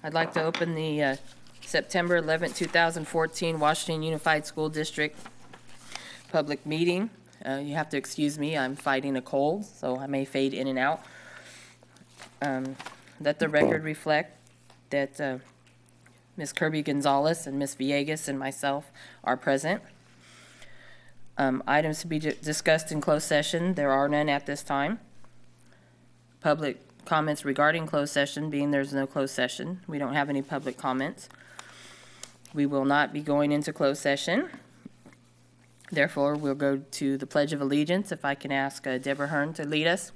I'd like to open the September 11th, 2014 Washington Unified School District public meeting. You have to excuse me, I'm fighting a cold, so I may fade in and out. Let the record reflect that Ms. Kirby Gonzalez and Ms. Villegas and myself are present. Items to be discussed in closed session, there are none at this time. Public comments regarding closed session, being there's no closed session. We don't have any public comments. We will not be going into closed session. Therefore, we'll go to the Pledge of Allegiance. If I can ask Deborah Hearn to lead us.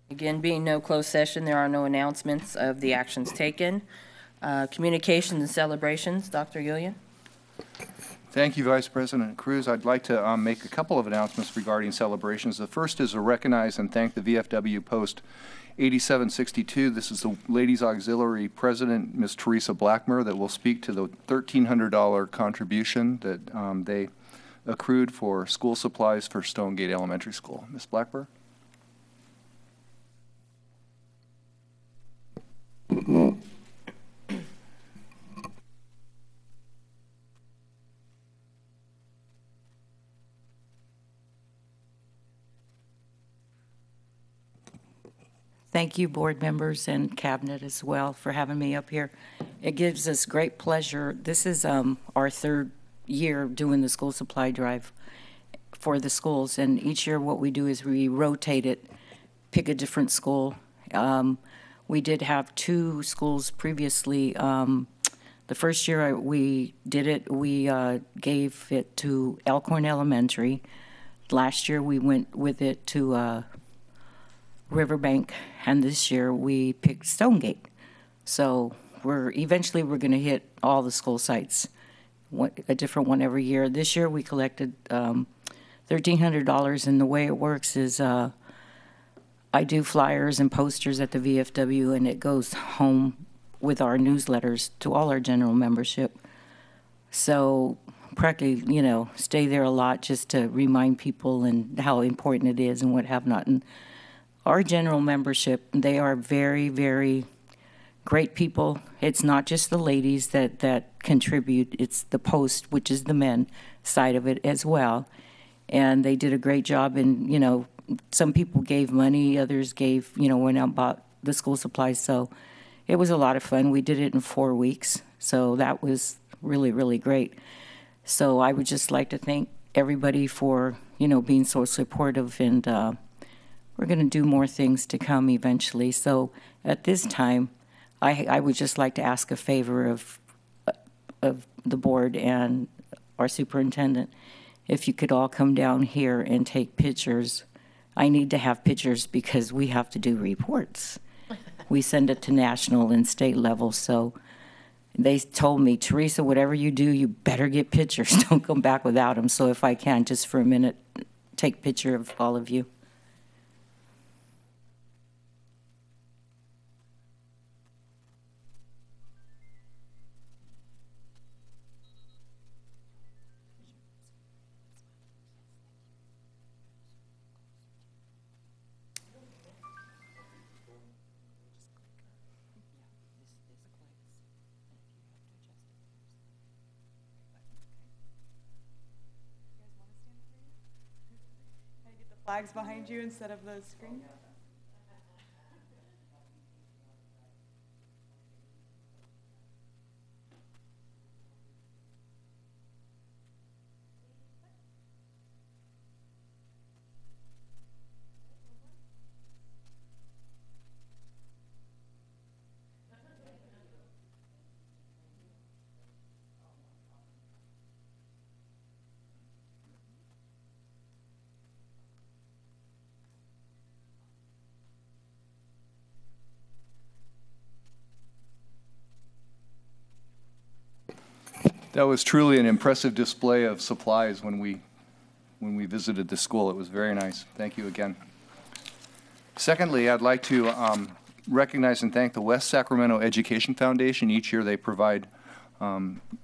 Again, being no closed session, there are no announcements of the actions taken. Communications and celebrations, Dr. Gilliland. Thank you, Vice President Cruz. I'd like to make a couple of announcements regarding celebrations. The first is to recognize and thank the VFW Post 8762. This is the Ladies Auxiliary President, Ms. Teresa Blackmer, that will speak to the $1,300 contribution that they accrued for school supplies for Stonegate Elementary School. Ms. Blackmer? Thank you, board members and cabinet as well, for having me up here. It gives us great pleasure. This is our third year doing the school supply drive for the schools, and each year what we do is we rotate it, pick a different school. We did have two schools previously. The first year we did it, we gave it to Elkhorn Elementary. Last year we went with it to Riverbank, and this year we picked Stonegate. So eventually we're going to hit all the school sites, a different one every year. This year we collected $1,300, and the way it works is I do flyers and posters at the VFW, and it goes home with our newsletters to all our general membership. So practically, stay there a lot just to remind people and how important it is and what have not. And our general membership, they are very, very great people. It's not just the ladies that contribute. It's the Post, which is the men side of it as well. And they did a great job. And, some people gave money, others gave, went out and bought the school supplies. So it was a lot of fun. We did it in 4 weeks. So that was really, really great. So I would just like to thank everybody for, being so supportive, and we're going to do more things to come eventually. So at this time, I would just like to ask a favor of the board and our superintendent, if you could all come down here and take pictures. I need to have pictures because we have to do reports. We send it to national and state level. So they told me, Teresa, whatever you do, you better get pictures. Don't come back without them. So if I can, just for a minute, take a picture of all of you. Flags behind you instead of the screen. That was truly an impressive display of supplies when we visited the school. It was very nice. Thank you again. Secondly, I'd like to recognize and thank the West Sacramento Education Foundation. Each year they provide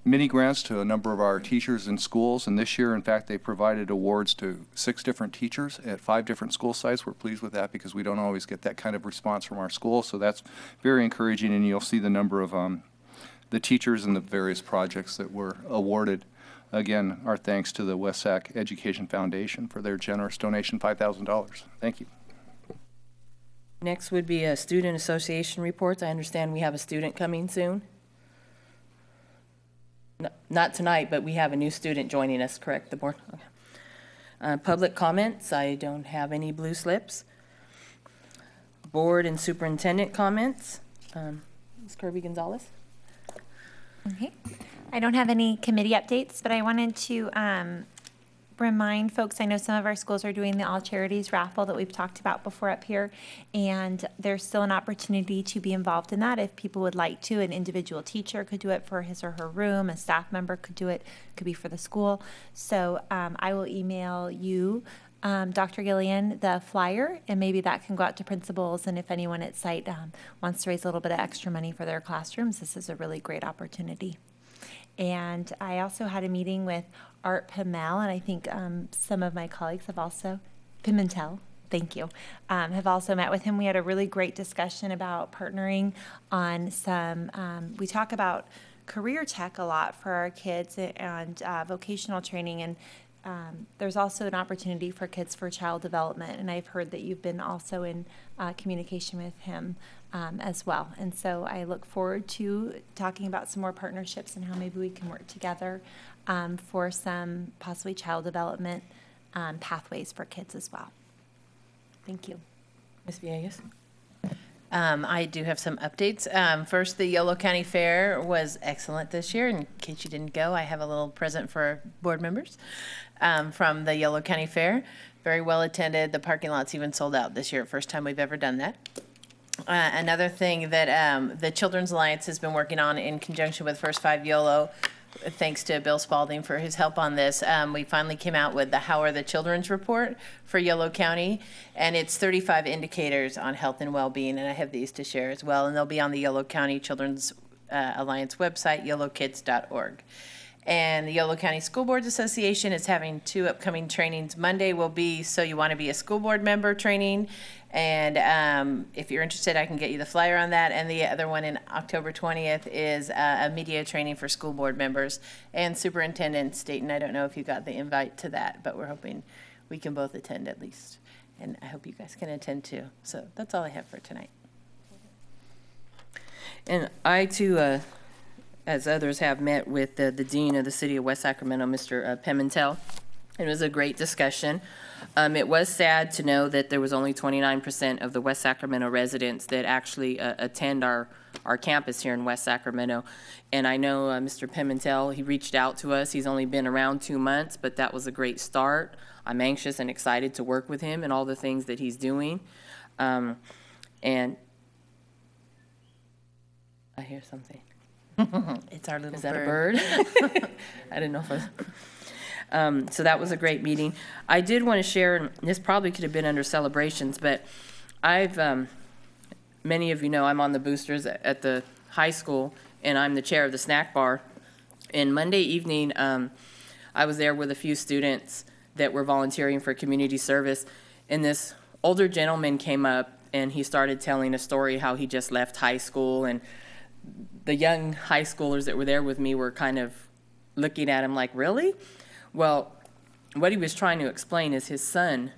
mini grants to a number of our teachers in schools, and this year, in fact, they provided awards to 6 different teachers at 5 different school sites. We're pleased with that because we don't always get that kind of response from our schools, so that's very encouraging, and you'll see the number of the teachers and the various projects that were awarded. Again, our thanks to the West Sac Education Foundation for their generous donation, $5,000. Thank you. Next would be student association reports. I understand we have a student coming soon. Not tonight, but we have a new student joining us, correct, the board? Okay. Public comments, I don't have any blue slips. Board and superintendent comments. Ms. Kirby Gonzalez. Okay. I don't have any committee updates, but I wanted to remind folks, I know some of our schools are doing the All Charities raffle that we've talked about before up here, and there's still an opportunity to be involved in that if people would like to. An individual teacher could do it for his or her room, a staff member could do it, could be for the school. So I will email you, Dr. Gilliland, the flyer, and maybe that can go out to principals, and if anyone at site wants to raise a little bit of extra money for their classrooms, this is a really great opportunity. And I also had a meeting with Art Pimentel, and I think some of my colleagues have also, Pimentel, thank you, have also met with him. We had a really great discussion about partnering on some, we talk about career tech a lot for our kids and vocational training, and there's also an opportunity for kids for child development, and I've heard that you've been also in communication with him as well. And so I look forward to talking about some more partnerships and how maybe we can work together for some possibly child development pathways for kids as well. Thank you. Ms. Villegas. I do have some updates. First, the Yolo County Fair was excellent this year. In case you didn't go, I have a little present for board members from the Yolo County Fair. Very well attended. The parking lot's even sold out this year. First time we've ever done that. Another thing that the Children's Alliance has been working on in conjunction with First 5 YOLO, thanks to Bill Spalding for his help on this, we finally came out with the How Are the Children's Report for Yolo County, and it's 35 indicators on health and well-being, and I have these to share as well, and they'll be on the Yolo County Children's Alliance website, yolokids.org. And the Yolo County School Boards Association is having 2 upcoming trainings. Monday will be So You Want to Be a School Board Member training, and if you're interested, I can get you the flyer on that. And the other one in October 20th is a media training for school board members and superintendents. Dayton, I don't know if you got the invite to that, but we're hoping we can both attend at least. And I hope you guys can attend too. So that's all I have for tonight. And I too, as others have, met with the Dean of the City of West Sacramento, Mr. Pimentel. It was a great discussion. It was sad to know that there was only 29% of the West Sacramento residents that actually attend our campus here in West Sacramento. And I know Mr. Pimentel, he reached out to us. He's only been around 2 months, but that was a great start. I'm anxious and excited to work with him and all the things that he's doing. And I hear something. It's our little Is that bird. a bird? I didn't know if I was... so that was a great meeting. I did want to share, and this probably could have been under celebrations, but I've, many of you know, I'm on the boosters at the high school, and I'm the chair of the snack bar. And Monday evening, I was there with a few students that were volunteering for community service, and this older gentleman came up, and he started telling a story how he just left high school, and the young high schoolers that were there with me were kind of looking at him like, really? Well, what he was trying to explain is his son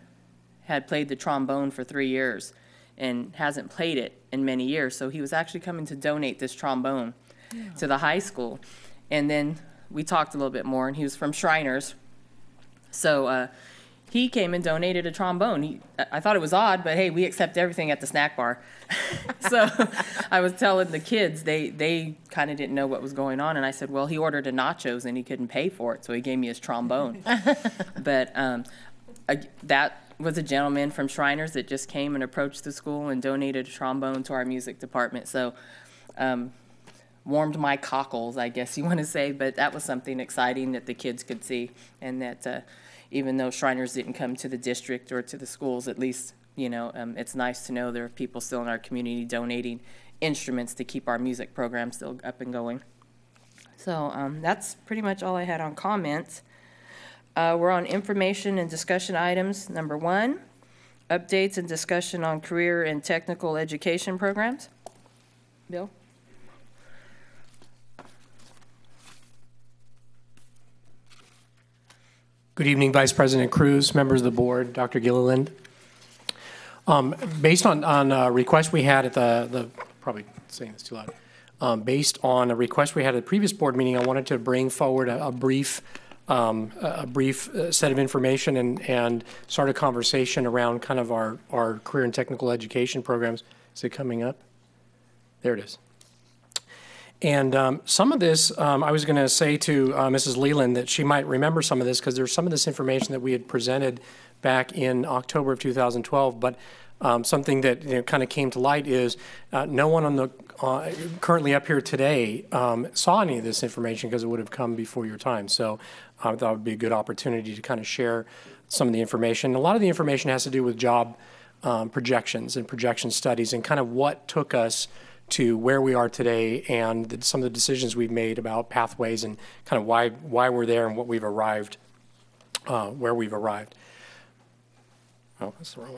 had played the trombone for 3 years and hasn't played it in many years. So he was actually coming to donate this trombone to the high school. And then we talked a little bit more, and he was from Shriners. So he came and donated a trombone. I thought it was odd, but hey, we accept everything at the snack bar. So I was telling the kids, they kind of didn't know what was going on, and I said, well, he ordered a nachos and he couldn't pay for it, so he gave me his trombone. But that was a gentleman from Shriners that just came and approached the school and donated a trombone to our music department. So warmed my cockles, I guess you want to say, but that was something exciting that the kids could see, and that even though Shriners didn't come to the district or to the schools, at least, it's nice to know there are people still in our community donating instruments to keep our music program still up and going. So that's pretty much all I had on comments. We're on information and discussion items. Number 1, updates and discussion on career and technical education programs. Bill? Good evening, Vice President Cruz, members of the board, Dr. Gilliland. Based on a request we had at the probably saying this too loud. Based on a request we had at the previous board meeting, I wanted to bring forward a brief set of information and start a conversation around kind of our career and technical education programs. Is it coming up? There it is. And some of this, I was going to say to Mrs. Leland that she might remember some of this because there's some of this information that we had presented back in October of 2012, but something that kind of came to light is no one on the currently up here today saw any of this information because it would have come before your time. So I thought it would be a good opportunity to kind of share some of the information. A lot of the information has to do with job projections and projection studies and kind of what took us to where we are today and some of the decisions we've made about pathways and kind of why we're there and what we've arrived, where we've arrived. Oh, that's the wrong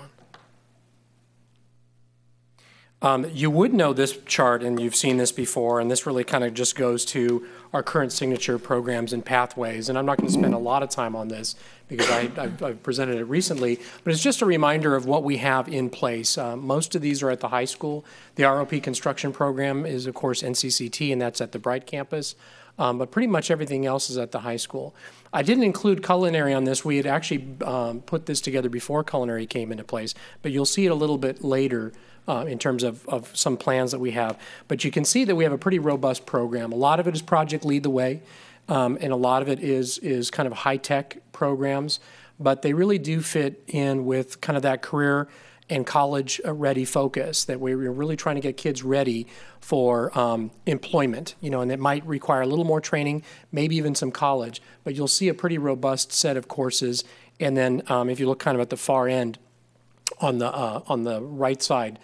one. You would know this chart, and you've seen this before, and this really kind of just goes to our current signature programs and pathways. And I'm not going to spend a lot of time on this because I've presented it recently, but it's just a reminder of what we have in place. Most of these are at the high school. The ROP construction program is, of course, NCCT, and that's at the Bright campus. But pretty much everything else is at the high school. I didn't include culinary on this. We had actually put this together before culinary came into place, but you'll see it a little bit later in terms of some plans that we have. But you can see that we have a pretty robust program. A lot of it is Project Lead the Way, and a lot of it is kind of high-tech programs, but they really do fit in with kind of that career and college-ready focus, that we're really trying to get kids ready for employment, and it might require a little more training, maybe even some college, but you'll see a pretty robust set of courses. And then if you look kind of at the far end on the right side,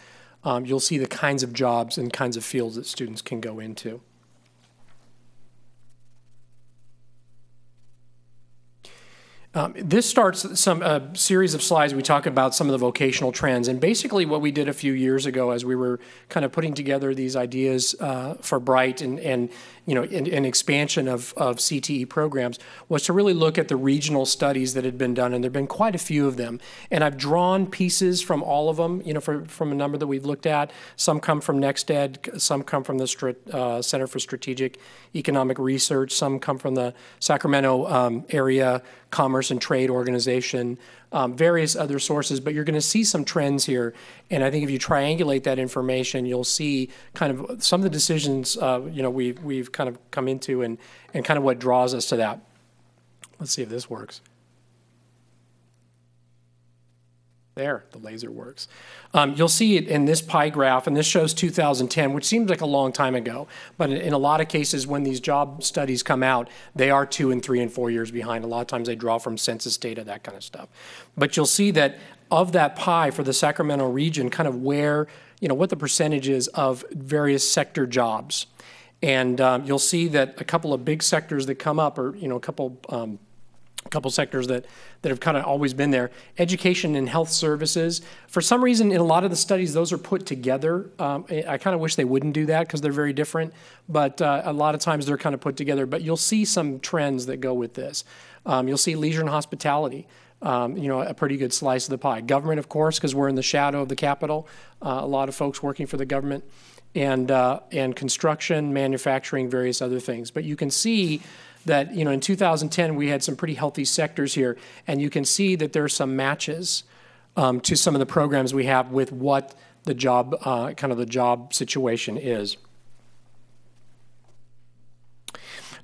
you'll see the kinds of jobs and kinds of fields that students can go into. This starts some series of slides. We talk about some of the vocational trends, and basically what we did a few years ago as we were kind of putting together these ideas for Bright and an expansion of CTE programs was to really look at the regional studies that had been done, and there have been quite a few of them. And I've drawn pieces from all of them, from a number that we've looked at. Some come from NextEd, some come from the Center for Strategic Economic Research, some come from the Sacramento area Commerce and Trade Organization, various other sources, but you're going to see some trends here. And I think if you triangulate that information, you'll see kind of some of the decisions we've kind of come into and kind of what draws us to that. Let's see if this works. There, the laser works. You'll see it in this pie graph, and this shows 2010, which seems like a long time ago. But in a lot of cases, when these job studies come out, they are 2 and 3 and 4 years behind. A lot of times they draw from census data, that kind of stuff. But you'll see that of that pie for the Sacramento region, kind of where, what the percentage is of various sector jobs. And you'll see that a couple of big sectors that come up, or, a couple sectors that have kind of always been there. Education and health services. For some reason, in a lot of the studies, those are put together. I kind of wish they wouldn't do that because they're very different, but a lot of times they're kind of put together. But you'll see some trends that go with this. You'll see leisure and hospitality, a pretty good slice of the pie. Government, of course, because we're in the shadow of the Capitol. A lot of folks working for the government. And construction, manufacturing, various other things. But you can see that, in 2010, we had some pretty healthy sectors here, and you can see that there are some matches to some of the programs we have with what the job, kind of the job situation is.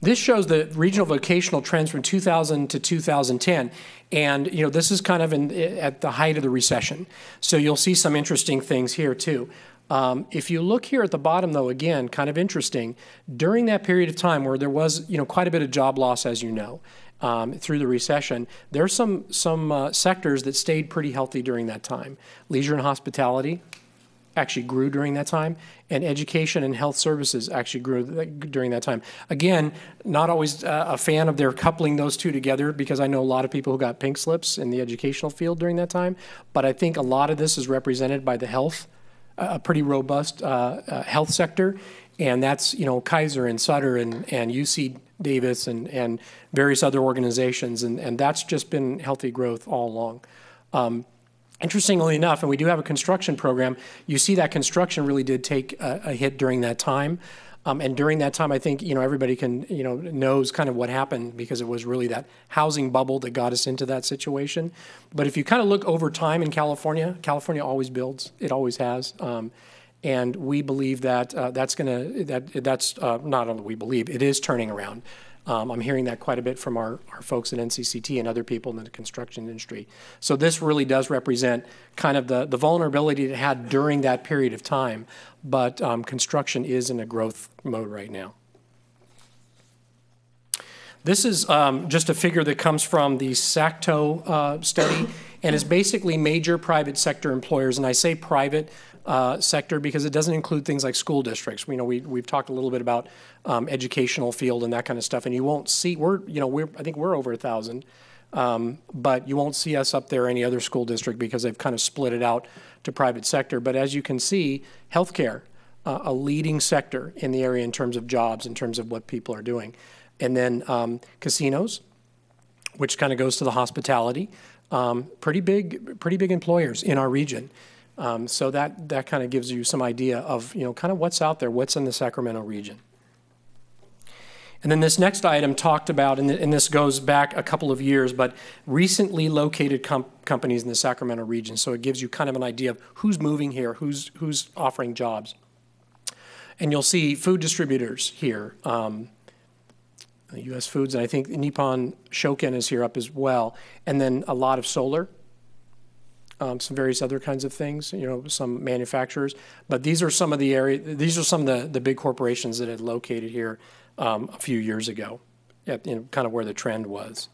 This shows the regional vocational trends from 2000 to 2010, and this is kind of at the height of the recession. So you'll see some interesting things here too. If you look here at the bottom, though, again, kind of interesting, during that period of time where there was, quite a bit of job loss, as you know, through the recession, there are some sectors that stayed pretty healthy during that time. Leisure and hospitality actually grew during that time, and education and health services actually grew during that time. Again, not always a fan of their coupling those two together, because I know a lot of people who got pink slips in the educational field during that time, but I think a lot of this is represented by the health, a pretty robust health sector, and that's, Kaiser and Sutter and UC Davis and various other organizations, and that's just been healthy growth all along. Interestingly enough, and we do have a construction program, you see that construction really did take a hit during that time. And during that time, I think, everybody knows kind of what happened, because it was really that housing bubble that got us into that situation. But if you kind of look over time in California, California always builds. It always has. And we believe that that's not only we believe, it is turning around. I'm hearing that quite a bit from our folks at NCCT and other people in the construction industry. So this really does represent kind of the vulnerability it had during that period of time, but construction is in a growth mode right now. This is just a figure that comes from the SACTO study, and is basically major private sector employers, and I say private sector because it doesn't include things like school districts. We've talked a little bit about educational field and that kind of stuff, and you won't see, I think we're over 1,000, but you won't see us up there any other school district, because they've kind of split it out to private sector. But as you can see, healthcare, a leading sector in the area in terms of jobs, in terms of what people are doing. And then casinos, which kind of goes to the hospitality, pretty big employers in our region. So that kind of gives you some idea of, kind of what's out there, what's in the Sacramento region. And then this next item talked about, and this goes back a couple of years, but recently located companies in the Sacramento region. So it gives you kind of an idea of who's moving here, who's offering jobs. And you'll see food distributors here, U.S. Foods, and I think Nippon Shoken is here up as well. And then a lot of solar. Some various other kinds of things, some manufacturers. But these are some of the big corporations that had located here a few years ago, kind of where the trend was.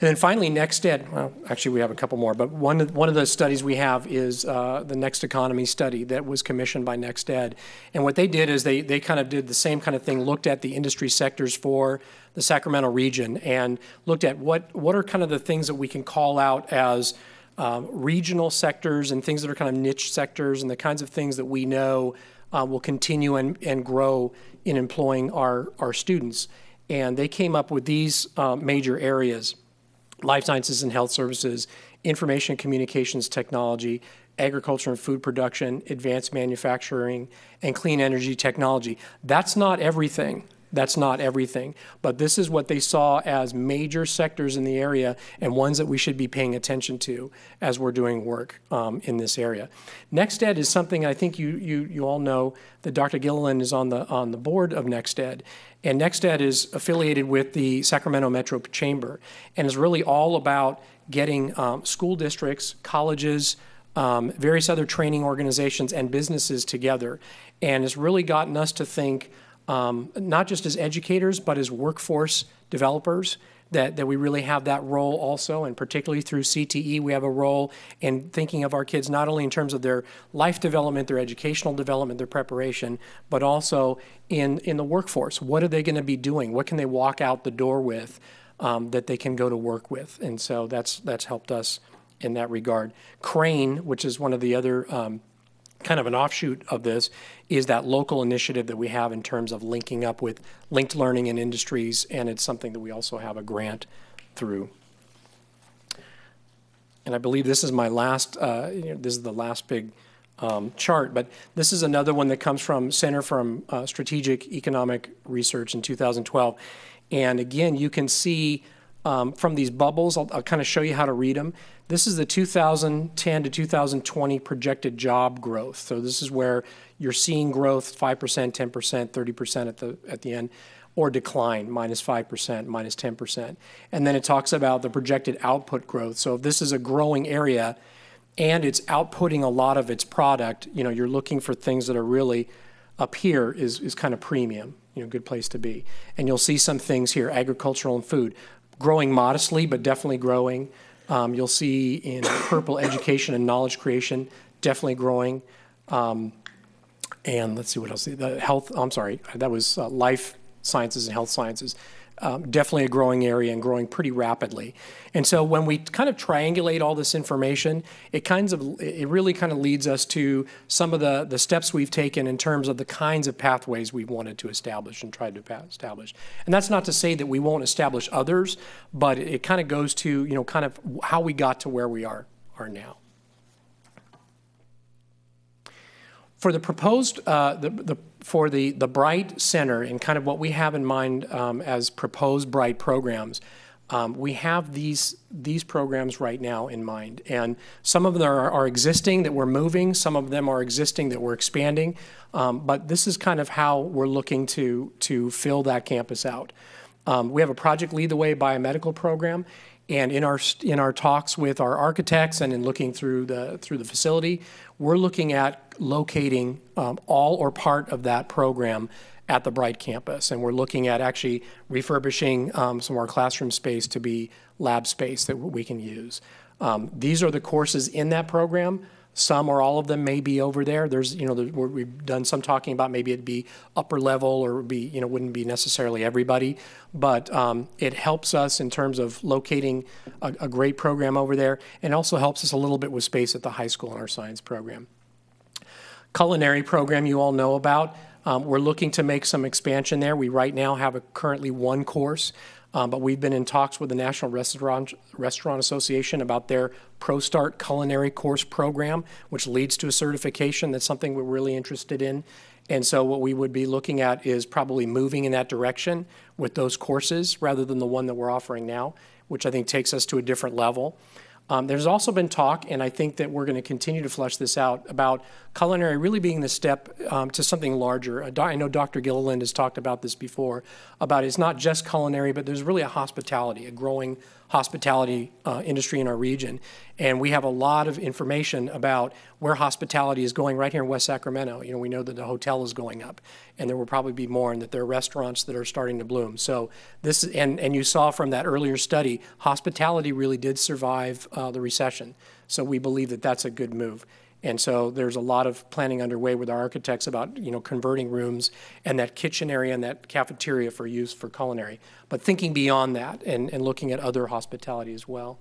And then finally, NextEd. Well, actually, we have a couple more, but one of the studies we have is the Next Economy study that was commissioned by NextEd. And what they did is they kind of did the same kind of thing, looked at the industry sectors for the Sacramento region, and looked at what are kind of the things that we can call out as regional sectors and things that are kind of niche sectors, and the kinds of things that we know will continue and grow in employing our students. And they came up with these major areas: life sciences and health services, information and communications technology, agriculture and food production, advanced manufacturing, and clean energy technology. That's not everything. That's not everything, but this is what they saw as major sectors in the area, and ones that we should be paying attention to as we're doing work in this area. NextEd is something I think you all know that Dr. Gilliland is on the board of NextEd, and NextEd is affiliated with the Sacramento Metro Chamber, and is really all about getting school districts, colleges, various other training organizations, and businesses together, and has really gotten us to think not just as educators, but as workforce developers, that we really have that role also, and particularly through CTE, we have a role in thinking of our kids not only in terms of their life development, their educational development, their preparation, but also in the workforce. What are they going to be doing? What can they walk out the door with that they can go to work with? And so that's helped us in that regard. Crane, which is one of the other kind of an offshoot of this, is that local initiative that we have in terms of linking up with linked learning in industries, and it's something that we also have a grant through. And I believe this is my last, this is the last big chart, but this is another one that comes from Center for Strategic Economic Research in 2012. And again, you can see from these bubbles, I'll kind of show you how to read them. This is the 2010 to 2020 projected job growth. So this is where you're seeing growth, 5%, 10%, 30% at the end, or decline, -5%, -10%. And then it talks about the projected output growth. So if this is a growing area, and it's outputting a lot of its product, you know, you're looking for things that are really up here is kind of premium, you know, good place to be. And you'll see some things here, agricultural and food, growing modestly, but definitely growing. You'll see in purple, education and knowledge creation, definitely growing. And let's see what else. The health, I'm sorry, that was life sciences and health sciences. Definitely a growing area and growing pretty rapidly. And so when we kind of triangulate all this information, it really kind of leads us to some of the steps we've taken in terms of the kinds of pathways we've wanted to establish and tried to establish. And that's not to say that we won't establish others, but it kind of goes to, you know, kind of how we got to where we are now. For the proposed, for the Bright Center and kind of what we have in mind as proposed Bright programs, we have these programs right now in mind. And some of them are existing that we're moving, some of them are existing that we're expanding, but this is kind of how we're looking to fill that campus out. We have a Project Lead the Way biomedical program. And in our talks with our architects and in looking through the facility, we're looking at locating all or part of that program at the Bright campus. And we're looking at actually refurbishing some of our classroom space to be lab space that we can use. These are the courses in that program. Some or all of them may be over there. There's, you know, we've done some talking about maybe it'd be upper level or it'd be, you know, wouldn't be necessarily everybody, but it helps us in terms of locating a great program over there, and also helps us a little bit with space at the high school in our science program. Culinary program you all know about. We're looking to make some expansion there. We right now have currently one course. But we've been in talks with the National Restaurant Association about their ProStart culinary course program, which leads to a certification. That's something we're really interested in. And so what we would be looking at is probably moving in that direction with those courses rather than the one that we're offering now, which I think takes us to a different level. There's also been talk, and I think that we're going to continue to flesh this out, about culinary really being the step to something larger. I know Dr. Gilliland has talked about this before, about it's not just culinary, but there's really a growing hospitality industry in our region. And we have a lot of information about where hospitality is going right here in West Sacramento. You know, we know that the hotel is going up, and there will probably be more, and that there are restaurants that are starting to bloom. So this, and you saw from that earlier study, hospitality really did survive the recession. So we believe that that's a good move. And so there's a lot of planning underway with our architects about, you know, converting rooms and that kitchen area and that cafeteria for use for culinary. But thinking beyond that and looking at other hospitality as well.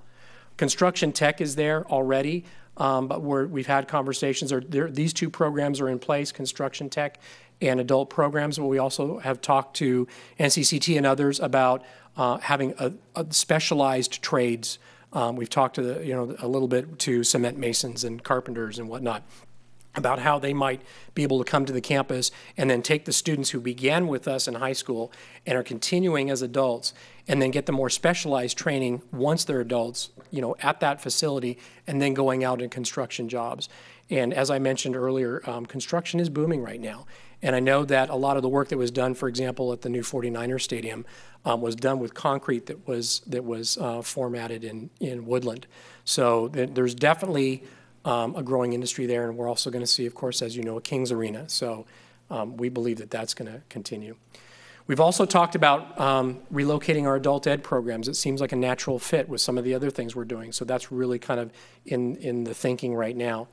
Construction tech is there already, but we've had conversations. These two programs are in place, construction tech and adult programs. But we also have talked to NCCT and others about having a specialized trades. We've talked to a little bit to cement masons and carpenters and whatnot about how they might be able to come to the campus and then take the students who began with us in high school and are continuing as adults, and then get the more specialized training once they're adults, you know, at that facility, and then going out in construction jobs. And as I mentioned earlier, construction is booming right now. And I know that a lot of the work that was done, for example, at the new 49er Stadium was done with concrete that was formatted in Woodland. So there's definitely a growing industry there, and we're also going to see, of course, as you know, a King's Arena. So we believe that that's going to continue. We've also talked about relocating our adult ed programs. It seems like a natural fit with some of the other things we're doing. So that's really kind of in the thinking right now.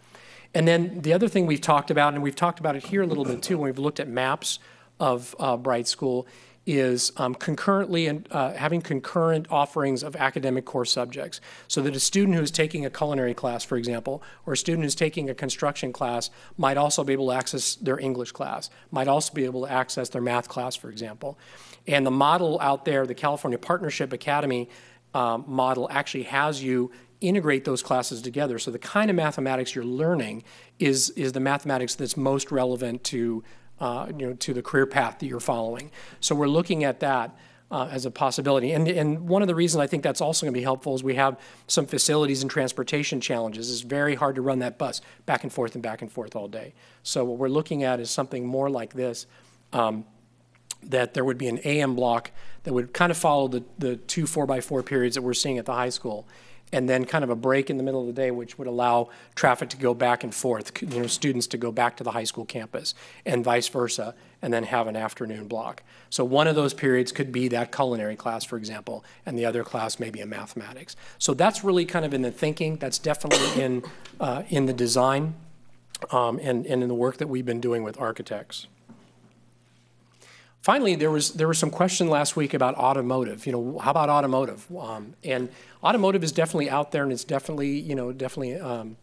And then the other thing we've talked about, and we've talked about it here a little bit too when we've looked at maps of Bright School, is concurrently and having concurrent offerings of academic core subjects, so that a student who is taking a culinary class, for example, or a student who's taking a construction class might also be able to access their English class, might also be able to access their math class, for example. And the model out there, the California Partnership Academy model, actually has you integrate those classes together. So the kind of mathematics you're learning is the mathematics that's most relevant to to the career path that you're following. So we're looking at that as a possibility. And one of the reasons I think that's also going to be helpful is we have some facilities and transportation challenges. It's very hard to run that bus back and forth all day. So what we're looking at is something more like this, that there would be an AM block that would kind of follow the two 4x4 periods that we're seeing at the high school. and then kind of a break in the middle of the day, which would allow traffic to go back and forth, students to go back to the high school campus and vice versa, and then have an afternoon block. So one of those periods could be that culinary class, for example, and the other class may be a mathematics. So that's really kind of in the thinking. That's definitely in the design and in the work that we've been doing with architects. Finally, there was some question last week about automotive. How about automotive? And automotive is definitely out there, and it's definitely, an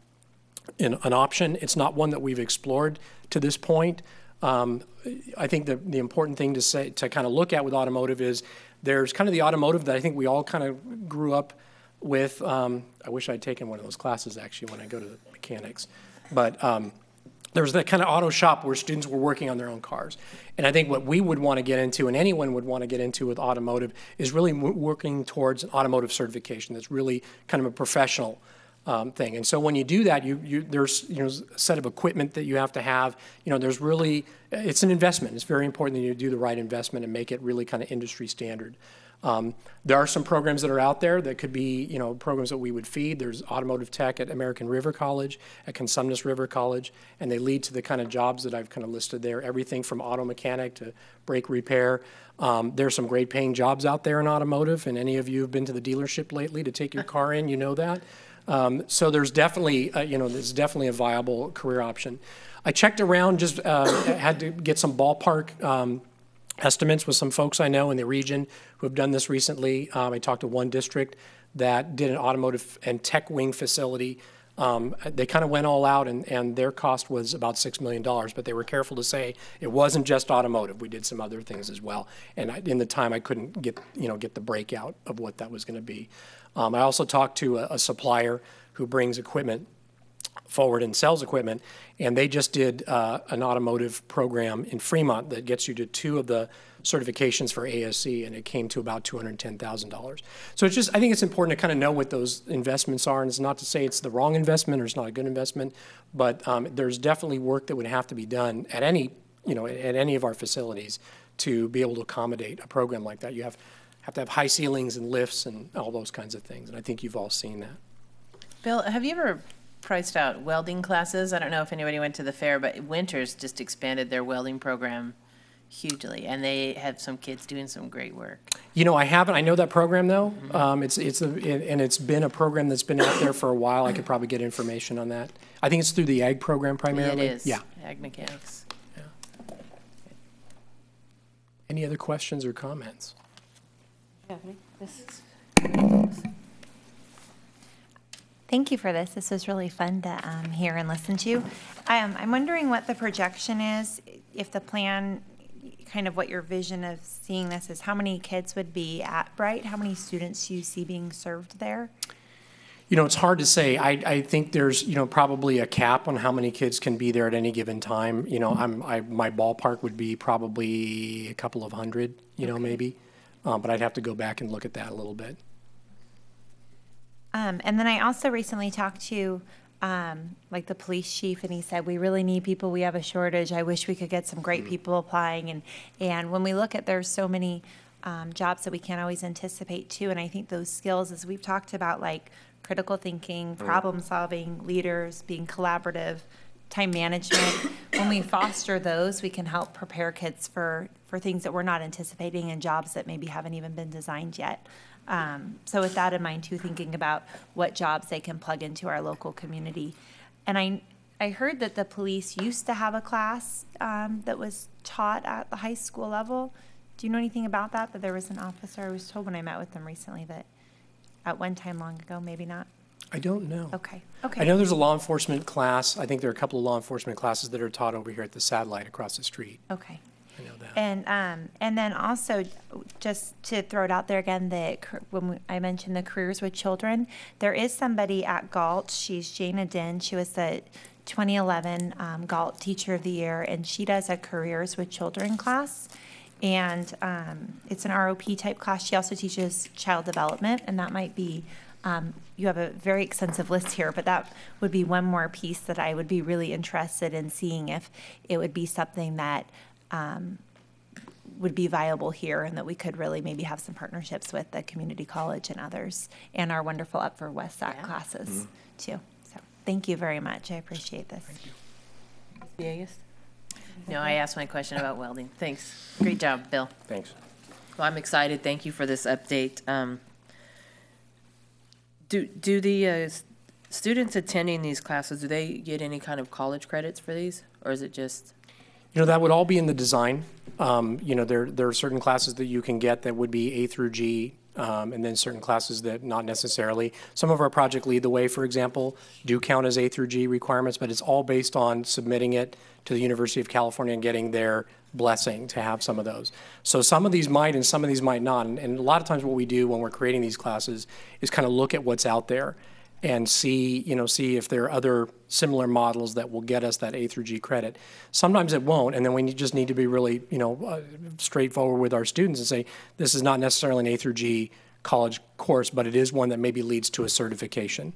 option. It's not one that we've explored to this point. I think the important thing to kind of look at with automotive is there's kind of the automotive that I think we all kind of grew up with. I wish I'd taken one of those classes actually when I go to the mechanics, but there's that kind of auto shop where students were working on their own cars. And I think what we would want to get into, and anyone would want to get into with automotive, is really working towards an automotive certification that's really kind of a professional thing. And so when you do that, there's a set of equipment that you have to have. There's really, it's an investment. It's very important that you do the right investment and make it really kind of industry standard. There are some programs that are out there that could be, programs that we would feed. There's automotive tech at American River College, at Consumnes River College, and they lead to the kind of jobs that I've kind of listed there, everything from auto mechanic to brake repair. There's some great paying jobs out there in automotive, and any of you have been to the dealership lately to take your car in, you know that. So there's definitely, there's definitely a viable career option. I checked around, just had to get some ballpark estimates with some folks I know in the region who have done this recently. I talked to one district that did an automotive and tech wing facility. They kind of went all out, and their cost was about $6 million, but they were careful to say it wasn't just automotive. We did some other things as well. And in the time, I couldn't get the breakout of what that was going to be. I also talked to a supplier who brings equipment forward and sells equipment, and they just did an automotive program in Fremont that gets you to 2 of the certifications for ASE, and it came to about $210,000. So it's just, I think it's important to kind of know what those investments are, and it's not to say it's the wrong investment or it's not a good investment, but there's definitely work that would have to be done at any of our facilities to be able to accommodate a program like that. You have to have high ceilings and lifts and all those kinds of things, and I think you've all seen that. Bill, have you ever priced out welding classes? I don't know if anybody went to the fair, but Winters just expanded their welding program hugely, and they have some kids doing some great work. I haven't. I know that program though. It's been a program that's been out there for a while. I could probably get information on that. I think it's through the ag program primarily. It is. Yeah. Ag mechanics. Yeah. Any other questions or comments? Thank you for this. This was really fun to hear and listen to. I'm wondering what the projection is, if the plan, kind of what your vision of seeing this is, how many kids would be at Bright? How many students do you see being served there? It's hard to say. I think there's, probably a cap on how many kids can be there at any given time. My ballpark would be probably a couple of hundred, okay, maybe. But I'd have to go back and look at that a little bit. And then I also recently talked to like the police chief, and he said, we really need people. We have a shortage. I wish we could get some great people applying. And when we look at, there's so many jobs that we can't always anticipate too. And I think those skills, as we've talked about, like critical thinking, problem solving, leaders, being collaborative, time management, when we foster those, we can help prepare kids for things that we're not anticipating and jobs that maybe haven't even been designed yet. So with that in mind too, thinking about what jobs they can plug into our local community. And I heard that the police used to have a class that was taught at the high school level. Do you know anything about that? That there was an officer, I was told when I met with them recently, that at one time long ago, maybe not. I don't know. Okay. I know there's a law enforcement class. I think there are a couple of law enforcement classes that are taught over here at the Satellite across the street. Okay. I know that. And then also, just to throw it out there again, I mentioned the Careers with Children, there is somebody at Galt. She's Jana Din. She was the 2011 Galt Teacher of the Year, and she does a Careers with Children class. And it's an ROP type class. She also teaches child development, and that might be, you have a very extensive list here, but that would be one more piece that I would be really interested in seeing if it would be something that would be viable here, and that we could really maybe have some partnerships with the community college and others, and our wonderful Up for West Sac classes too. So thank you very much. I appreciate this. Ms. Villegas? No, I asked my question about welding. Thanks. Great job, Bill. Thanks. Well, I'm excited. Thank you for this update. Do the students attending these classes, do they get any kind of college credits for these? Or is it just? You know, that would all be in the design. You know, there are certain classes that you can get that would be A through G, and then certain classes that not necessarily. Some of our Project Lead the Way, for example, do count as A through G requirements, but it's all based on submitting it to the University of California and getting their blessing to have some of those. So some of these might and some of these might not. And a lot of times what we do when we're creating these classes is kind of look at what's out there and see if there are other similar models that will get us that A through G credit. Sometimes it won't, and then we just need to be really, straightforward with our students and say, this is not necessarily an A through G college course, but it is one that maybe leads to a certification.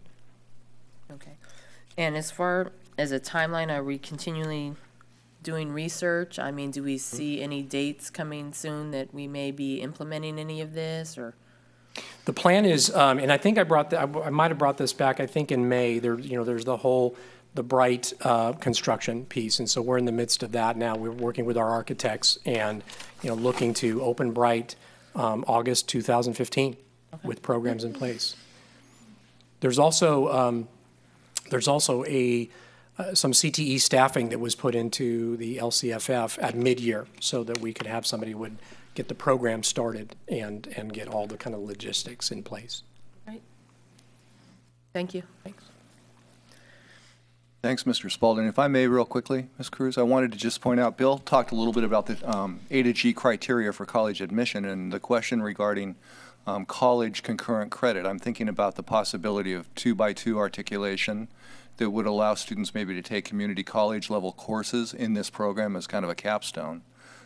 Okay. And as far as a timeline, are we continually doing research? I mean, do we see any dates coming soon that we may be implementing any of this, or? The plan is, and I think I might have brought this back, I think in May, there's the Bright construction piece, and so we're in the midst of that now. We're working with our architects and, looking to open Bright August 2015 with programs in place. There's also some CTE staffing that was put into the LCFF at mid-year so that we could have somebody would get the program started and get all the kind of logistics in place. Right. Thank you. Thanks. Thanks, Mr. Spalding. If I may, real quickly, Ms. Cruz, I wanted to just point out, Bill talked a little bit about the A to G criteria for college admission and the question regarding college concurrent credit. I'm thinking about the possibility of 2x2 articulation that would allow students maybe to take community college level courses in this program as kind of a capstone.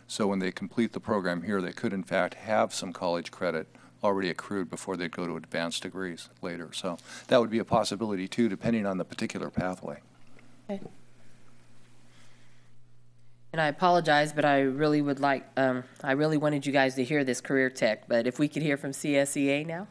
So when they complete the program here, they could in fact have some college credit already accrued before they'd go to advanced degrees later. So that would be a possibility too, depending on the particular pathway. Okay. And I apologize, but I really would like, I really wanted you guys to hear this career tech, but if we could hear from CSEA now.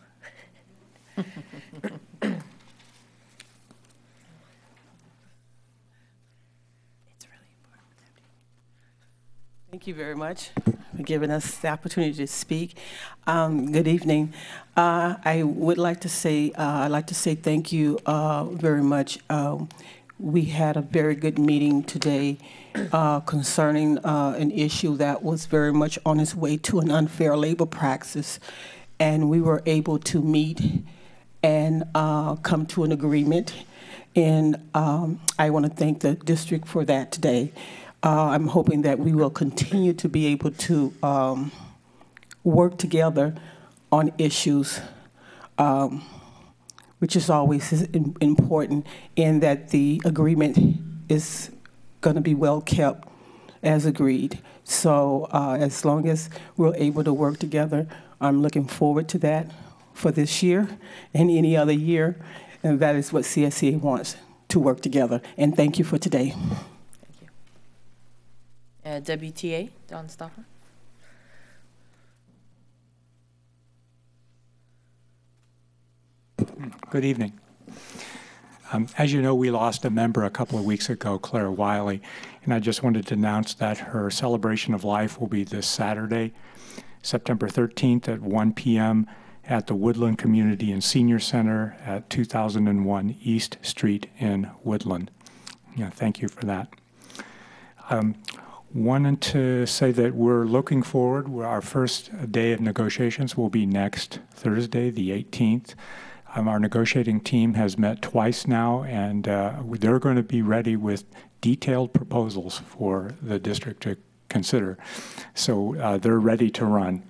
Thank you very much for giving us the opportunity to speak. Good evening. I would like to say, I'd like to say thank you very much. We had a very good meeting today concerning an issue that was very much on its way to an unfair labor practice, and we were able to meet and come to an agreement. And I want to thank the district for that today. I'm hoping that we will continue to be able to work together on issues, which is always important, and that the agreement is going to be well kept as agreed. So as long as we're able to work together, I'm looking forward to that for this year and any other year, and that is what CSEA wants, to work together. And thank you for today. WTA, Don Stoffer. Good evening. As you know, we lost a member a couple of weeks ago, Claire Wiley, and I just wanted to announce that her celebration of life will be this Saturday, September 13th at 1 p.m. at the Woodland Community and Senior Center at 2001 East Street in Woodland. Yeah, thank you for that. Wanted to say that we're looking forward. Our first day of negotiations will be next Thursday, the 18th. Our negotiating team has met twice now, and they're going to be ready with detailed proposals for the district to consider. So they're ready to run,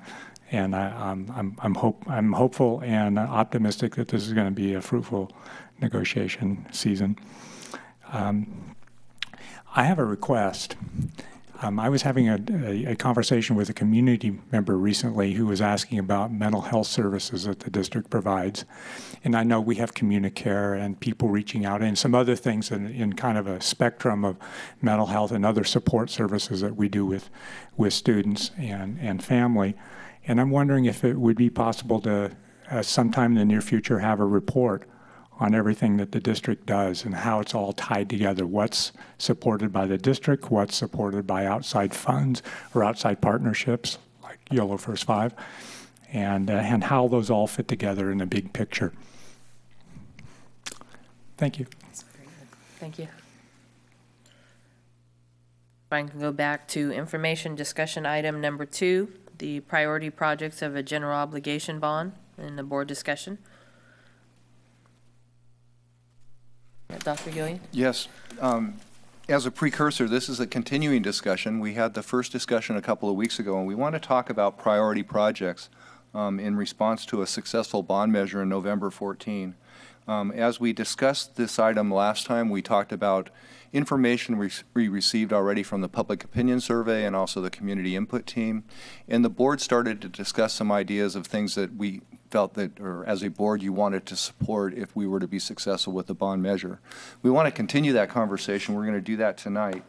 and I'm hopeful and optimistic that this is going to be a fruitful negotiation season. I have a request. I was having a conversation with a community member recently who was asking about mental health services that the district provides. And I know we have CommuniCare and people reaching out and some other things in kind of a spectrum of mental health and other support services that we do with students and family. And I'm wondering if it would be possible to, sometime in the near future, have a report on everything that the district does and how it's all tied together. What's supported by the district, what's supported by outside funds or outside partnerships like Yellow First Five, and how those all fit together in a big picture. Thank you. Thank you. If I can go back to information discussion item number 2, the priority projects of a general obligation bond in the board discussion. Dr. Gilliland? Yes. As a precursor, this is a continuing discussion. We had the first discussion a couple of weeks ago, and we want to talk about priority projects in response to a successful bond measure in November 14. As we discussed this item last time, we talked about information we received already from the public opinion survey and also the community input team. And the board started to discuss some ideas of things that we felt that, or as a board, you wanted to support if we were to be successful with the bond measure. We want to continue that conversation. We're going to do that tonight.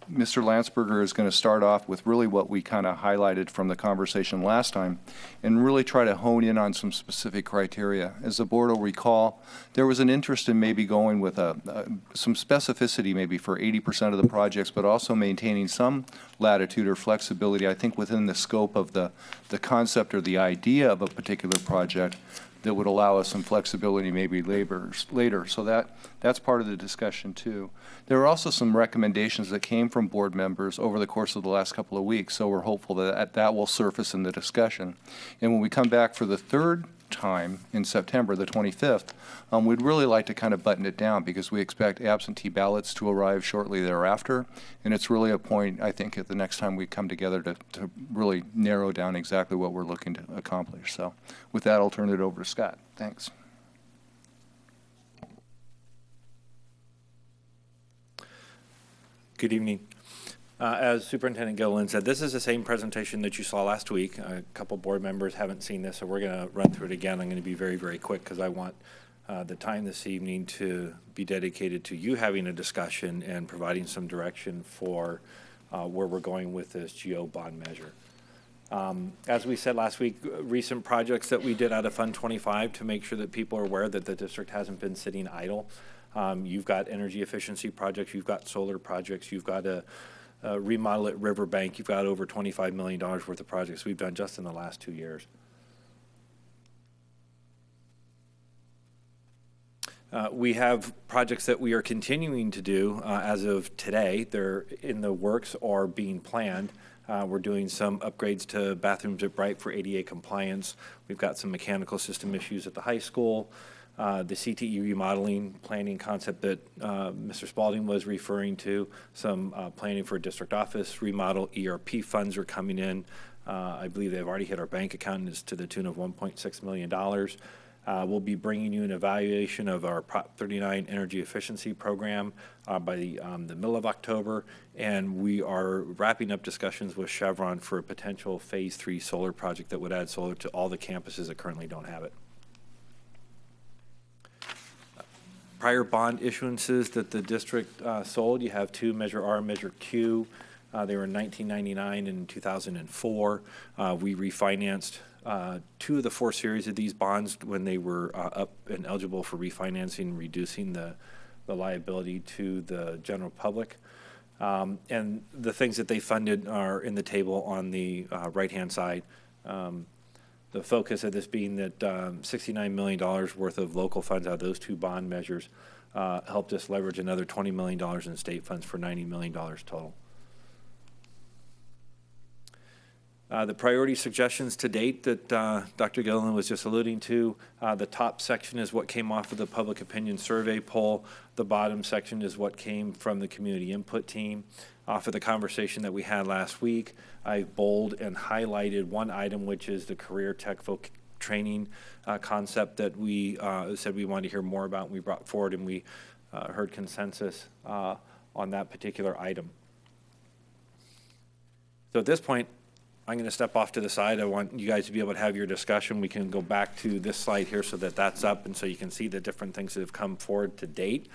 Mr. Landsberger is going to start off with really what we kind of highlighted from the conversation last time and really try to hone in on some specific criteria. As the board will recall, there was an interest in maybe going with some specificity maybe for 80% of the projects, but also maintaining some latitude or flexibility, I think, within the scope of the concept or the idea of a particular project that would allow us some flexibility maybe later. So that's part of the discussion too. There are also some recommendations that came from board members over the course of the last couple of weeks, so we're hopeful that that will surface in the discussion. And when we come back for the third time in September, the 25th, we'd really like to kind of button it down because we expect absentee ballots to arrive shortly thereafter. And it's really a point, I think, at the next time we come together to really narrow down exactly what we're looking to accomplish. So with that, I'll turn it over to Scott. Thanks. Good evening. As Superintendent Gilliland said, this is the same presentation that you saw last week. A couple board members haven't seen this, so we're going to run through it again. I'm going to be very, very quick because I want the time this evening to be dedicated to you having a discussion and providing some direction for where we're going with this GO bond measure. As we said last week, recent projects that we did out of Fund 25 to make sure that people are aware that the district hasn't been sitting idle. You've got energy efficiency projects, you've got solar projects, you've got a remodel at Riverbank, you've got over $25 million worth of projects we've done just in the last 2 years. We have projects that we are continuing to do as of today. They're in the works or being planned. We're doing some upgrades to bathrooms at Bright for ADA compliance. We've got some mechanical system issues at the high school. The CTE remodeling planning concept that Mr. Spalding was referring to, some planning for a district office remodel, ERP funds are coming in. I believe they've already hit our bank account and it's to the tune of $1.6 million. We'll be bringing you an evaluation of our Prop 39 energy efficiency program by the middle of October, and we are wrapping up discussions with Chevron for a potential phase 3 solar project that would add solar to all the campuses that currently don't have it. Prior bond issuances that the district sold, you have two, Measure R and Measure Q. They were in 1999 and 2004. We refinanced 2 of the 4 series of these bonds when they were up and eligible for refinancing, reducing the liability to the general public. And the things that they funded are in the table on the right-hand side. The focus of this being that $69 million worth of local funds out of those 2 bond measures helped us leverage another $20 million in state funds for $90 million total. The priority suggestions to date that Dr. Gilliland was just alluding to, the top section is what came off of the public opinion survey poll. The bottom section is what came from the community input team. Off of the conversation that we had last week, I bolded and highlighted one item, which is the career tech training concept that we said we wanted to hear more about, and we brought forward, and we heard consensus on that particular item. So at this point, I'm going to step off to the side. I want you guys to be able to have your discussion. We can go back to this slide here so that that's up, and so you can see the different things that have come forward to date.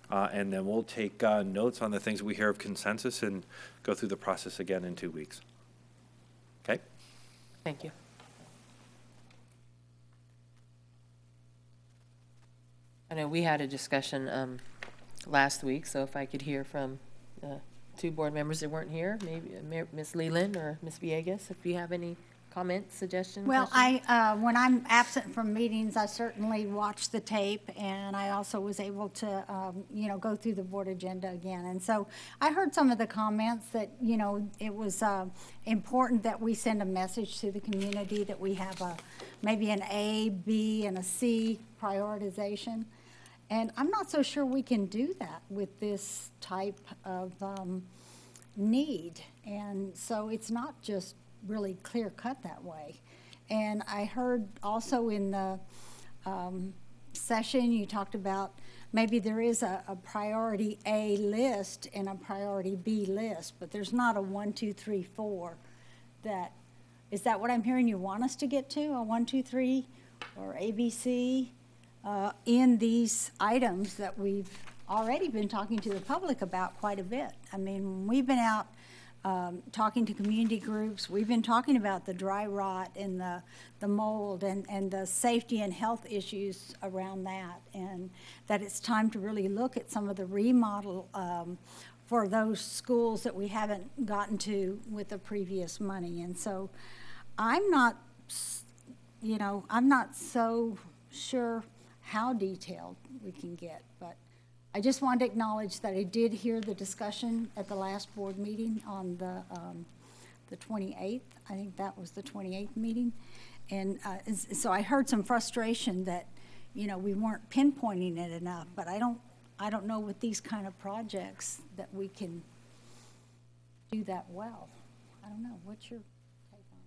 And then we'll take notes on the things we hear of consensus and go through the process again in 2 weeks. Okay? Thank you. I know we had a discussion last week, so if I could hear from two board members that weren't here, maybe Ms. Leland or Ms. Villegas, if you have any comments, suggestions? Well, questions? when I'm absent from meetings, I certainly watch the tape, and I also was able to, go through the board agenda again. And so I heard some of the comments that, it was important that we send a message to the community that we have maybe an A, B, and a C prioritization. And I'm not so sure we can do that with this type of need. And so it's not just really clear cut that way. And I heard also in the session you talked about maybe there is a priority A list and a priority B list, but there's not a 1, 2, 3, 4. Is that what I'm hearing you want us to get to, a 1, 2, 3 or ABC in these items that we've already been talking to the public about quite a bit? I mean, we've been out talking to community groups. We've been talking about the dry rot and the mold and the safety and health issues around that, and that it's time to really look at some of the remodel for those schools that we haven't gotten to with the previous money. And so I'm not so sure how detailed we can get, but I just wanted to acknowledge that I did hear the discussion at the last board meeting on the 28th. I think that was the 28th meeting. And so I heard some frustration that, we weren't pinpointing it enough, but I don't know with these kind of projects that we can do that well. I don't know. What's your take on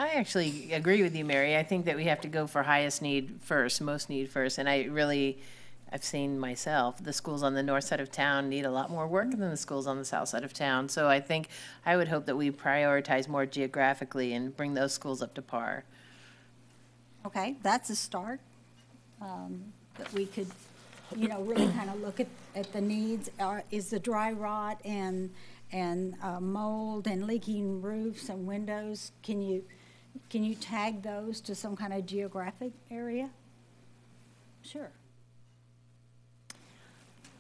it? I actually agree with you, Mary. I think that we have to go for highest need first, most need first. And I've seen myself, the schools on the north side of town need a lot more work than the schools on the south side of town. So I would hope that we prioritize more geographically and bring those schools up to par. Okay, that's a start. That we could, really kind of look at the needs. Is the dry rot and mold and leaking roofs and windows, can you tag those to some kind of geographic area? Sure.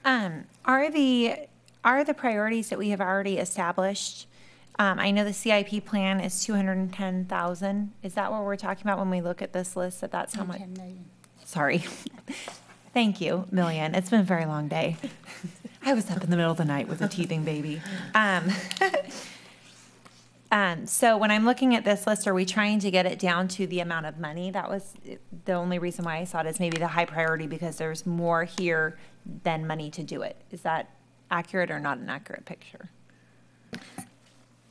Are the priorities that we have already established? I know the CIP plan is 210,000. Is that what we're talking about when we look at this list? That's how much? 10 million. Sorry. Thank you, million. It's been a very long day. I was up in the middle of the night with a teething baby. So when I'm looking at this list, are we trying to get it down to the amount of money? That was the only reason why I saw it as maybe the high priority, because there's more here than money to do it. Is that accurate or not an accurate picture?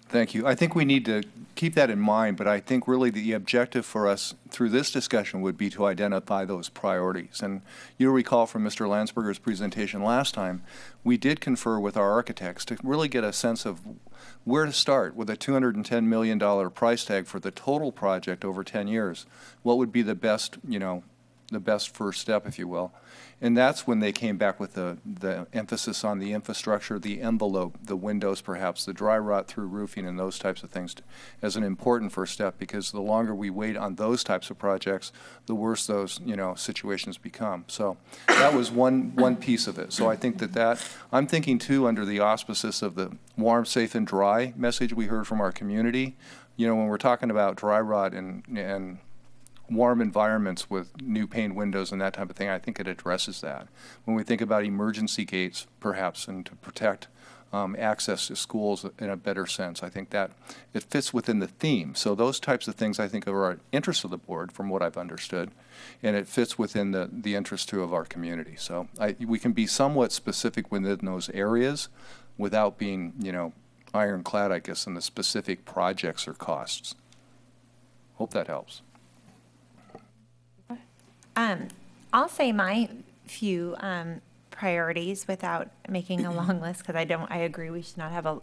Thank you. I think we need to keep that in mind, but I think really the objective for us through this discussion would be to identify those priorities. And you'll recall from Mr. Landsberger's presentation last time, we did confer with our architects to really get a sense of where to start with a $210 million price tag for the total project over 10 years. What would be the best, the best first step, if you will. And that's when they came back with the emphasis on the infrastructure, the envelope, the windows perhaps, the dry rot through roofing and those types of things as an important first step, because the longer we wait on those types of projects, the worse those, situations become. So that was one piece of it. So I think that I'm thinking too under the auspices of the warm, safe, and dry message we heard from our community. When we're talking about dry rot and warm environments with new pane windows and that type of thing, I think it addresses that. When we think about emergency gates, perhaps, and to protect access to schools in a better sense, I think that it fits within the theme. So those types of things, I think, are our interest of the board, from what I've understood, and it fits within the interest, too, of our community. So we can be somewhat specific within those areas without being, ironclad, I guess, in the specific projects or costs. Hope that helps. I'll say my few priorities without making a long list, because I agree we should not have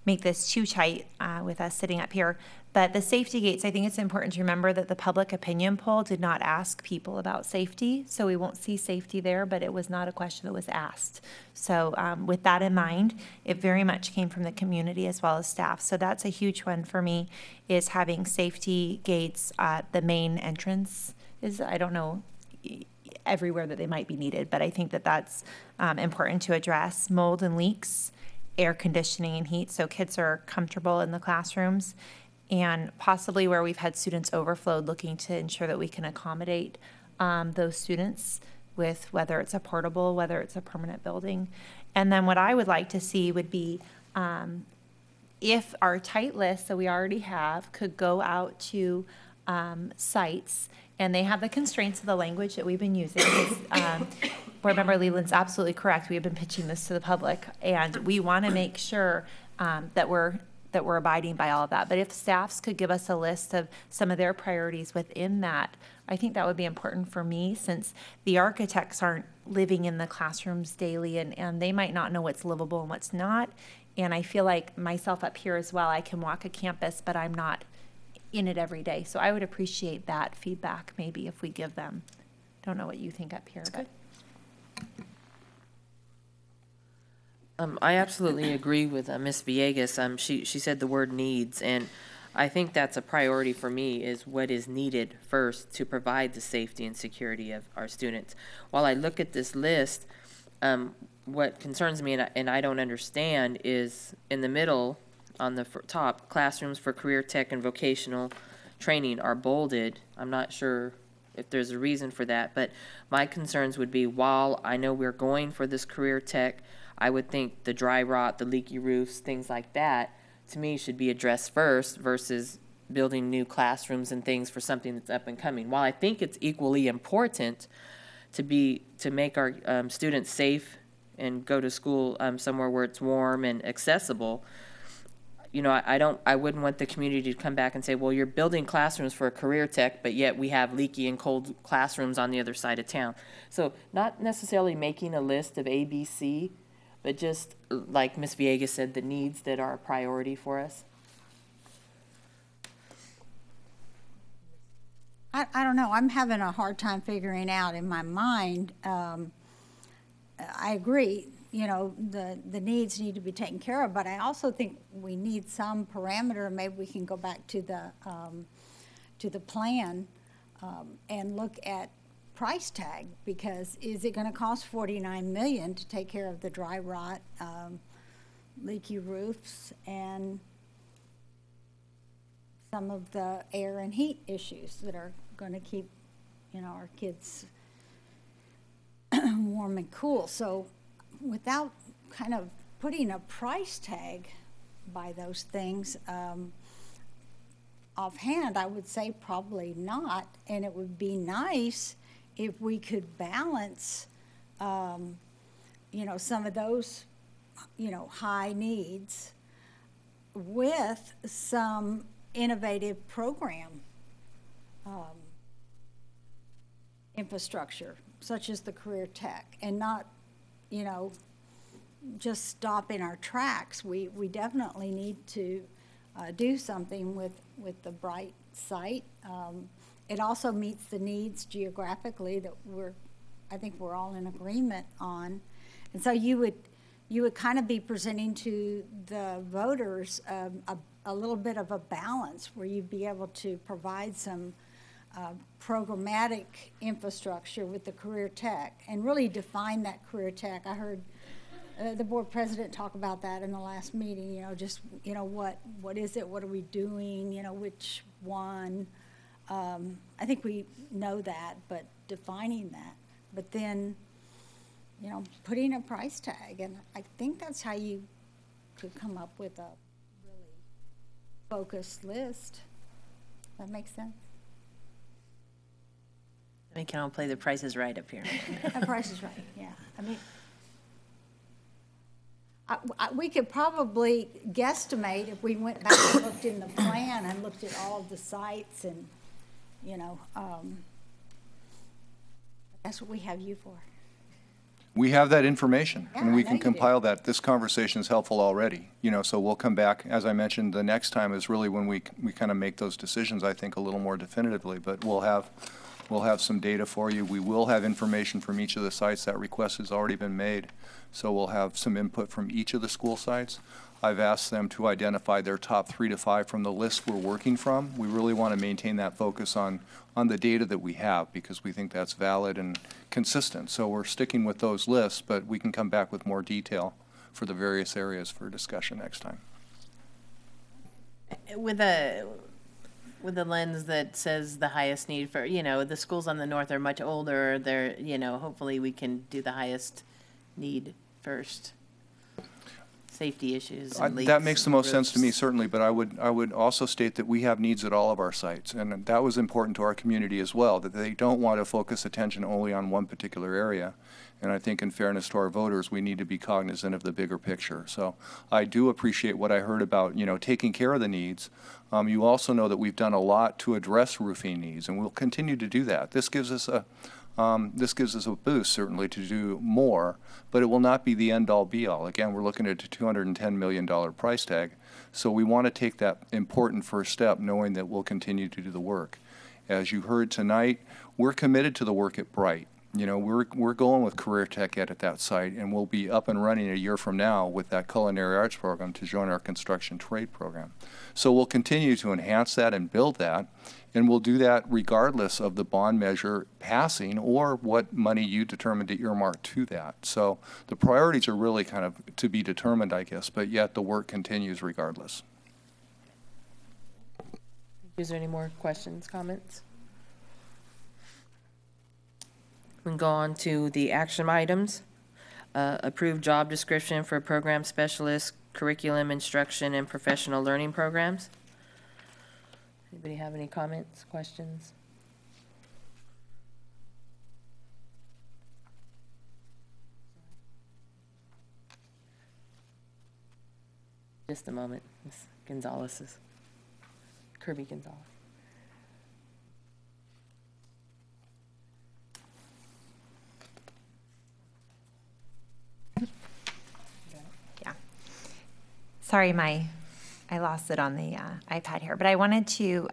make this too tight with us sitting up here. But the safety gates, I think it's important to remember that the public opinion poll did not ask people about safety, so we won't see safety there, but it was not a question that was asked. So with that in mind, it very much came from the community as well as staff. So that's a huge one for me, is having safety gates at the main entrance. I don't know everywhere that they might be needed, but I think that that's important to address. Mold and leaks, air conditioning and heat, so kids are comfortable in the classrooms, and possibly where we've had students overflowed, looking to ensure that we can accommodate those students with whether it's a portable, whether it's a permanent building. And then what I would like to see would be if our tight list that we already have could go out to sites, and they have the constraints of the language that we've been using. Board Member Leland's absolutely correct. We have been pitching this to the public, and we want to make sure that we're abiding by all of that. But if staffs could give us a list of some of their priorities within that, I think that would be important for me, since the architects aren't living in the classrooms daily, and they might not know what's livable and what's not. And I feel like myself up here as well, I can walk a campus, but I'm not in it every day. So I would appreciate that feedback, maybe, if we give them. Don't know what you think up here. But. I absolutely agree with Ms. Villegas. She said the word needs, and I think that's a priority for me, is what is needed first to provide the safety and security of our students. While I look at this list, what concerns me and I don't understand is in the middle, on the top, classrooms for career tech and vocational training are bolded. I'm not sure if there's a reason for that, but my concerns would be, while I know we're going for this career tech, I would think the dry rot, the leaky roofs, things like that, to me, should be addressed first versus building new classrooms and things for something that's up and coming. While I think it's equally important to make our students safe and go to school somewhere where it's warm and accessible, you know, I wouldn't want the community to come back and say, well, you're building classrooms for a career tech, but yet we have leaky and cold classrooms on the other side of town. So not necessarily making a list of A, B, C, but just like Ms. Villegas said, the needs that are a priority for us. I don't know. I'm having a hard time figuring out in my mind. I agree. You know, the needs need to be taken care of, but I also think we need some parameter. Maybe we can go back to the plan and look at price tag, because is it going to cost $49 million to take care of the dry rot, leaky roofs, and some of the air and heat issues that are going to keep, you know, our kids warm and cool? So without kind of putting a price tag by those things, offhand, I would say probably not. And it would be nice if we could balance, you know, some of those, you know, high needs with some innovative program infrastructure, such as the career tech, and not, you know, just stop in our tracks. We definitely need to do something with the Bright site. It also meets the needs geographically that I think we're all in agreement on. And so you would kind of be presenting to the voters a little bit of a balance, where you'd be able to provide some programmatic infrastructure with the career tech and really define that career tech. I heard the board president talk about that in the last meeting, you know, just, you know, what is it, what are we doing, you know, which one. I think we know that, but defining that, but then, you know, putting a price tag, and I think that's how you could come up with a really focused list. That makes sense? We can all play The Price is Right up here. The Price is Right, yeah. I mean, we could probably guesstimate if we went back and looked in the plan and looked at all of the sites, and, you know, that's what we have you for. We have that information, Yeah, and we I can know you do. compile that. This conversation is helpful already, so we'll come back. As I mentioned, the next time is really when we kind of make those decisions, I think, a little more definitively, but we'll have some data for you. We will have information from each of the sites. That request has already been made, so we'll have some input from each of the school sites. I've asked them to identify their top 3 to 5 from the list we're working from. We really want to maintain that focus on the data that we have, because we think that's valid and consistent. So we're sticking with those lists, but we can come back with more detail for the various areas for discussion next time. With a lens that says the highest need for, the schools on the north are much older. They're, hopefully we can do the highest need first. Safety issues and leaks. That makes the most sense to me, roofs. certainly, but I would also state that we have needs at all of our sites, and that was important to our community as well, that they don't want to focus attention only on one particular area. And I think in fairness to our voters, we need to be cognizant of the bigger picture. So I do appreciate what I heard about, taking care of the needs. You also know that we've done a lot to address roofing needs, and we'll continue to do that. This gives us a boost, certainly, to do more, but it will not be the end-all, be-all. Again, we're looking at a $210 million price tag, so we want to take that important first step, knowing that we'll continue to do the work. As you heard tonight, we're committed to the work at Bright. We're going with Career Tech Ed at that site, and we'll be up and running a year from now with that culinary arts program to join our construction trade program. So we'll continue to enhance that and build that, and we'll do that regardless of the bond measure passing or what money you determine to earmark to that. So the priorities are really kind of to be determined, I guess, but yet the work continues regardless. Is there any more questions, comments? We can go on to the action items. Approved job description for program specialist, curriculum instruction, and professional learning programs. Anybody have any comments, questions? Just a moment, Ms. Gonzalez's, Kirby Gonzalez. Sorry, I lost it on the iPad here, but I wanted to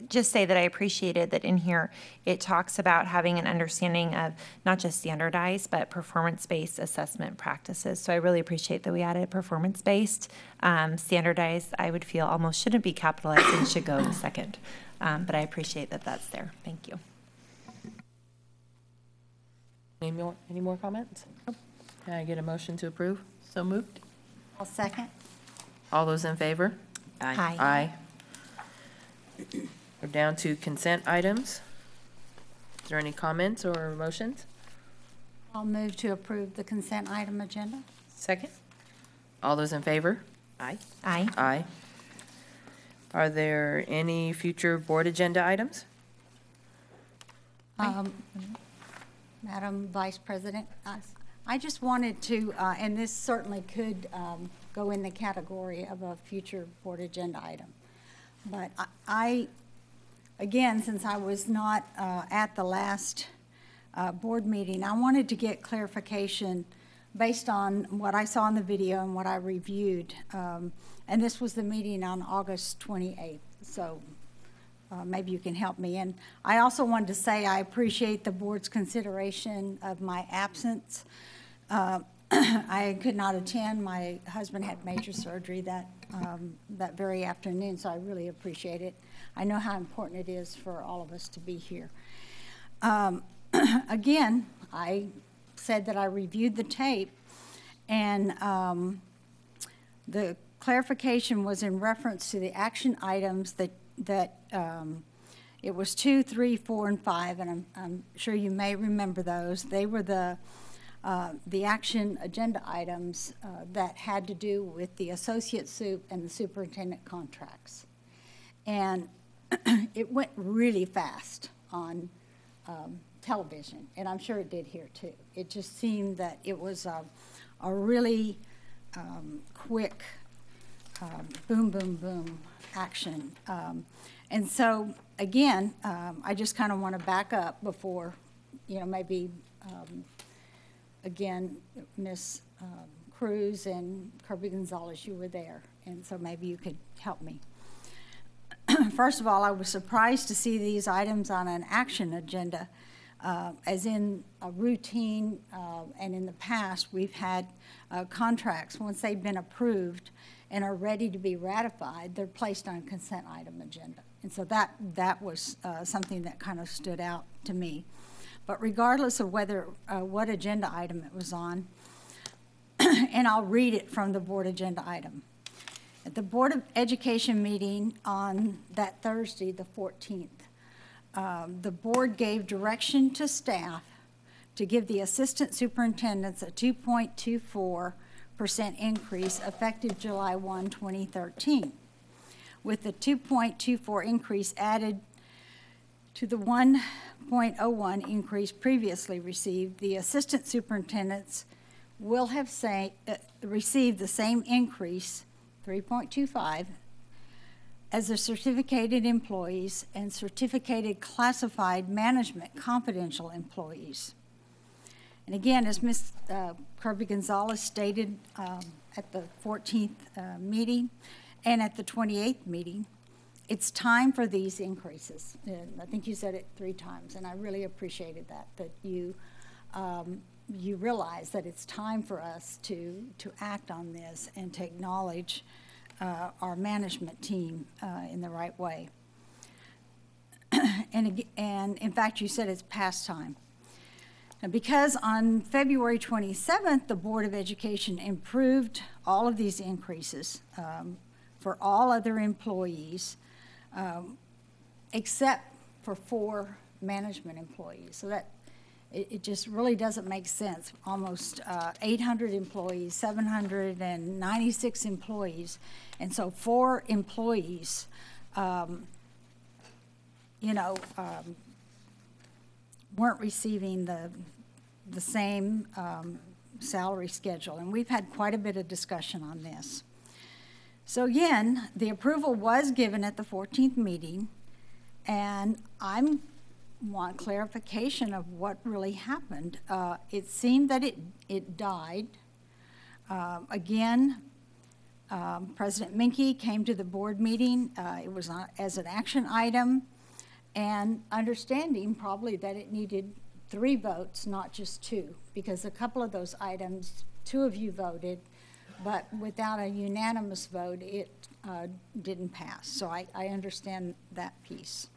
just say that I appreciated that in here it talks about having an understanding of not just standardized, but performance-based assessment practices. So I really appreciate that we added performance-based. Standardized, I would feel almost shouldn't be capitalized and should go in a second. But I appreciate that that's there. Thank you. Any more comments? Can I get a motion to approve? So moved. I'll second. All those in favor? Aye. Aye. We're down to consent items. Is there any comments or motions? I'll move to approve the consent item agenda. Second. All those in favor? Aye. Aye. Aye. Are there any future board agenda items? Madam Vice President, I just wanted to, and this certainly could go in the category of a future board agenda item. But I again, since I was not at the last board meeting, I wanted to get clarification based on what I saw in the video and what I reviewed. And this was the meeting on August 28th. So maybe you can help me. And I also wanted to say I appreciate the board's consideration of my absence. I could not attend. My husband had major surgery that very afternoon, so I really appreciate it. I know how important it is for all of us to be here. Again, I said that I reviewed the tape, and the clarification was in reference to the action items that it was 2, 3, 4, and 5, and I'm sure you may remember those. They were the action agenda items that had to do with the associate sup and the superintendent contracts. And it went really fast on television, and I'm sure it did here too. It just seemed that it was a really quick boom, boom, boom action. And so, again, I just kind of want to back up before, maybe again, Ms. Cruz and Kirby Gonzalez, you were there, and so maybe you could help me. First of all, I was surprised to see these items on an action agenda, as in a routine, and in the past, we've had contracts, once they've been approved and are ready to be ratified, they're placed on a consent item agenda. And so that was something that kind of stood out to me. But regardless of whether what agenda item it was on, and I'll read it from the board agenda item. At the Board of Education meeting on that Thursday, the 14th, the board gave direction to staff to give the assistant superintendents a 2.24% increase effective July 1, 2013. With the 2.24 increase added to the 1.01 increase previously received, the assistant superintendents will have received the same increase, 3.25, as the certificated employees and certificated classified management confidential employees. And again, as Ms. Kirby Gonzalez stated at the 14th meeting and at the 28th meeting, it's time for these increases. And I think you said it 3 times, and I really appreciated that you realize that it's time for us to act on this and to acknowledge our management team in the right way. And in fact, you said it's past time. And because on February 27th, the Board of Education improved all of these increases for all other employees, except for 4 management employees. So that it just really doesn't make sense. Almost 800 employees, 796 employees, and so 4 employees, weren't receiving the same salary schedule, and we've had quite a bit of discussion on this. So again, the approval was given at the 14th meeting, and I want clarification of what really happened. It seemed that it died. Again, President Minke came to the board meeting. It was as an action item, and understanding probably that it needed 3 votes, not just 2, because a couple of those items, 2 of you voted, but without a unanimous vote, it didn't pass. So I understand that piece.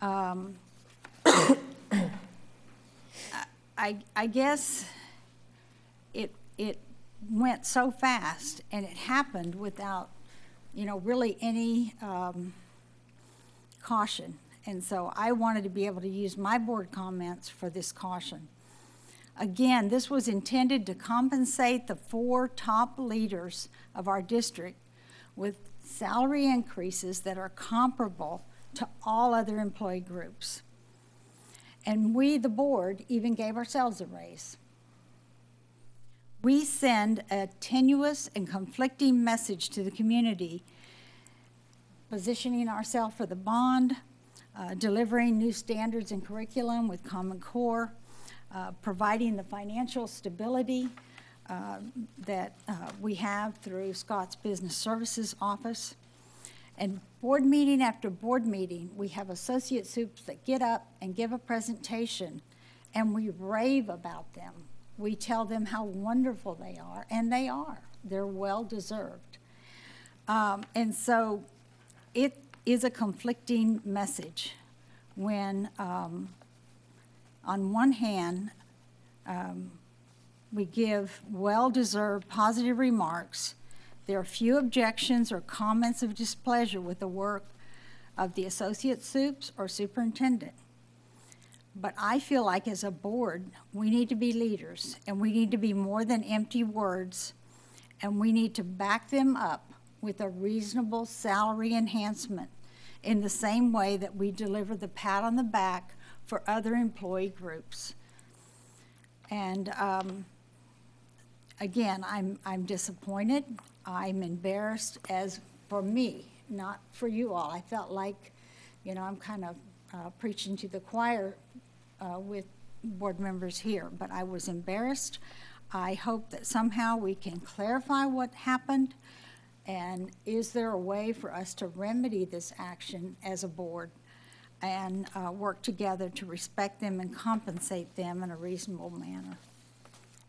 I guess it went so fast, and it happened without, really any caution. And so I wanted to be able to use my board comments for this caution. Again, this was intended to compensate the 4 top leaders of our district with salary increases that are comparable to all other employee groups. And we, the board, even gave ourselves a raise. We send a tenuous and conflicting message to the community, positioning ourselves for the bond, delivering new standards and curriculum with Common Core, providing the financial stability that we have through Scott's Business Services Office. And board meeting after board meeting, we have associate soups that get up and give a presentation, and we rave about them. We tell them how wonderful they are, and they are. They're well-deserved. And so it is a conflicting message when, on one hand, we give well-deserved positive remarks. There are few objections or comments of displeasure with the work of the associate soups or superintendent. But I feel like as a board, we need to be leaders, and we need to be more than empty words, and we need to back them up with a reasonable salary enhancement in the same way that we deliver the pat on the back for other employee groups. And again, I'm disappointed. I'm embarrassed as for me, not for you all. I felt like, I'm kind of preaching to the choir with board members here, but I was embarrassed. I hope that somehow we can clarify what happened, and is there a way for us to remedy this action as a board and work together to respect them and compensate them in a reasonable manner?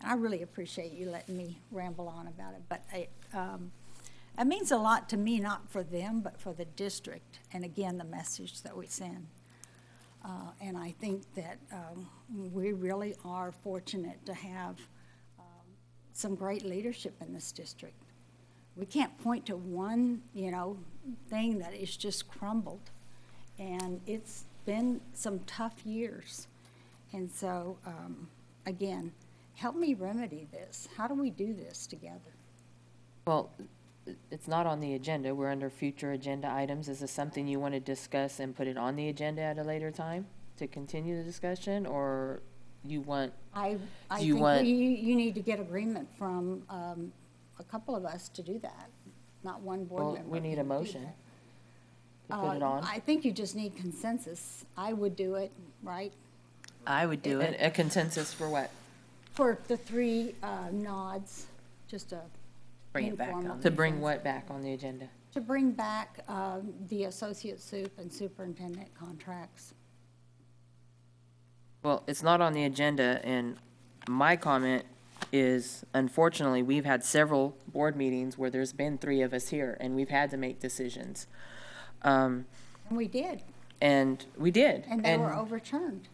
I really appreciate you letting me ramble on about it, but it means a lot to me, not for them, but for the district, and again, the message that we send. And I think that we really are fortunate to have some great leadership in this district. We can't point to one, thing that is just crumbled. And it's been some tough years. And so, again, help me remedy this. How do we do this together? Well, it's not on the agenda. We're under future agenda items. Is this something you want to discuss and put it on the agenda at a later time to continue the discussion, or you want? I think you need to get agreement from a couple of us to do that, not one board member. We need a can do motion that. to put it on. I think you just need consensus. I would do it, right? I would do it. A consensus for what? For the three nods, just a Bring it back informal on. To bring what back on the agenda? To bring back the associate sup and superintendent contracts. Well, it's not on the agenda, and my comment is, unfortunately, we've had several board meetings where there's been 3 of us here, and we've had to make decisions. And we did, And we did. and they were overturned.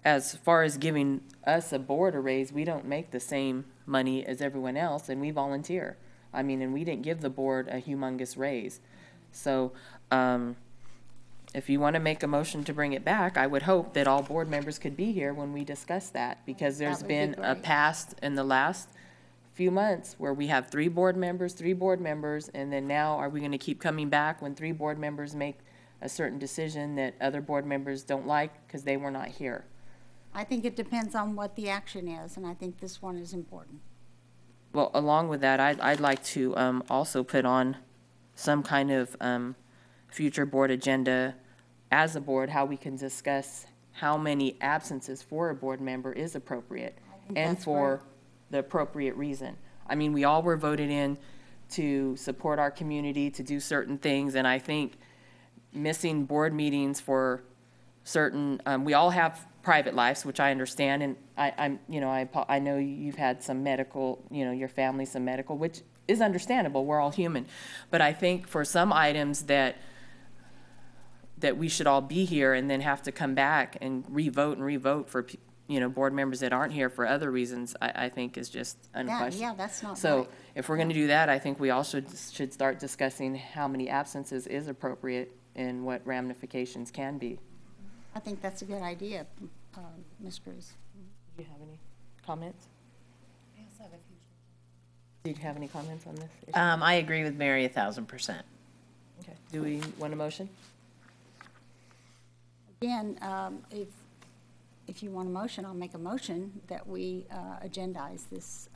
As far as giving us a board a raise, we don't make the same money as everyone else, and we volunteer. I mean, and we didn't give the board a humongous raise. So, if you want to make a motion to bring it back, I would hope that all board members could be here when we discuss that, because there's would be been a great. past in the last few months where we have 3 board members, and then now are we going to keep coming back when 3 board members make a certain decision that other board members don't like because they were not here? I think it depends on what the action is, and I think this one is important. Well, along with that, I'd like to also put on some kind of future board agenda as a board, how we can discuss how many absences for a board member is appropriate and that's for great. the appropriate reason. I mean, we all were voted in to support our community, to do certain things, and I think missing board meetings for certain, we all have private lives, which I understand, and I know you've had some medical, your family some medical, which is understandable. We're all human, but I think for some items that we should all be here and then have to come back and revote for board members that aren't here for other reasons, I think is just unquestionable. Yeah, that's not So right. if we're going to do that, I think we also should start discussing how many absences is appropriate and what ramifications can be. I think that's a good idea, Ms. Cruz. Do you have any comments? Do you have any comments on this issue? I agree with Mary 1,000%. Okay. Do we want a motion? Again, if you want a motion, I'll make a motion that we agendize this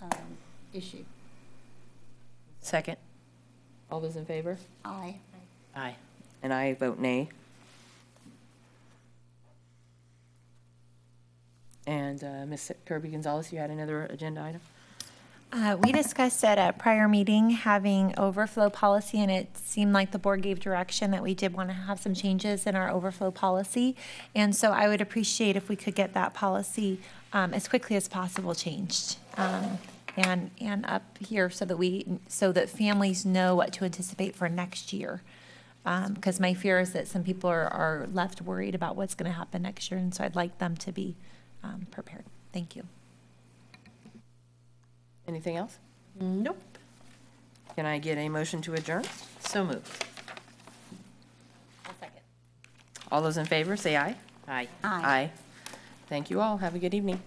issue. Second. All those in favor? Aye. Aye. And I vote nay. And Ms. Kirby Gonzalez, you had another agenda item? We discussed at a prior meeting having overflow policy, and it seemed like the board gave direction that we did want to have some changes in our overflow policy. And so I would appreciate if we could get that policy as quickly as possible changed and up here so that families know what to anticipate for next year. Because my fear is that some people are left worried about what's going to happen next year, and so I'd like them to be prepared. Thank you. Anything else? Nope. Can I get a motion to adjourn? So moved. Second. All those in favor, say aye. Aye. Aye. Aye. Thank you all. Have a good evening.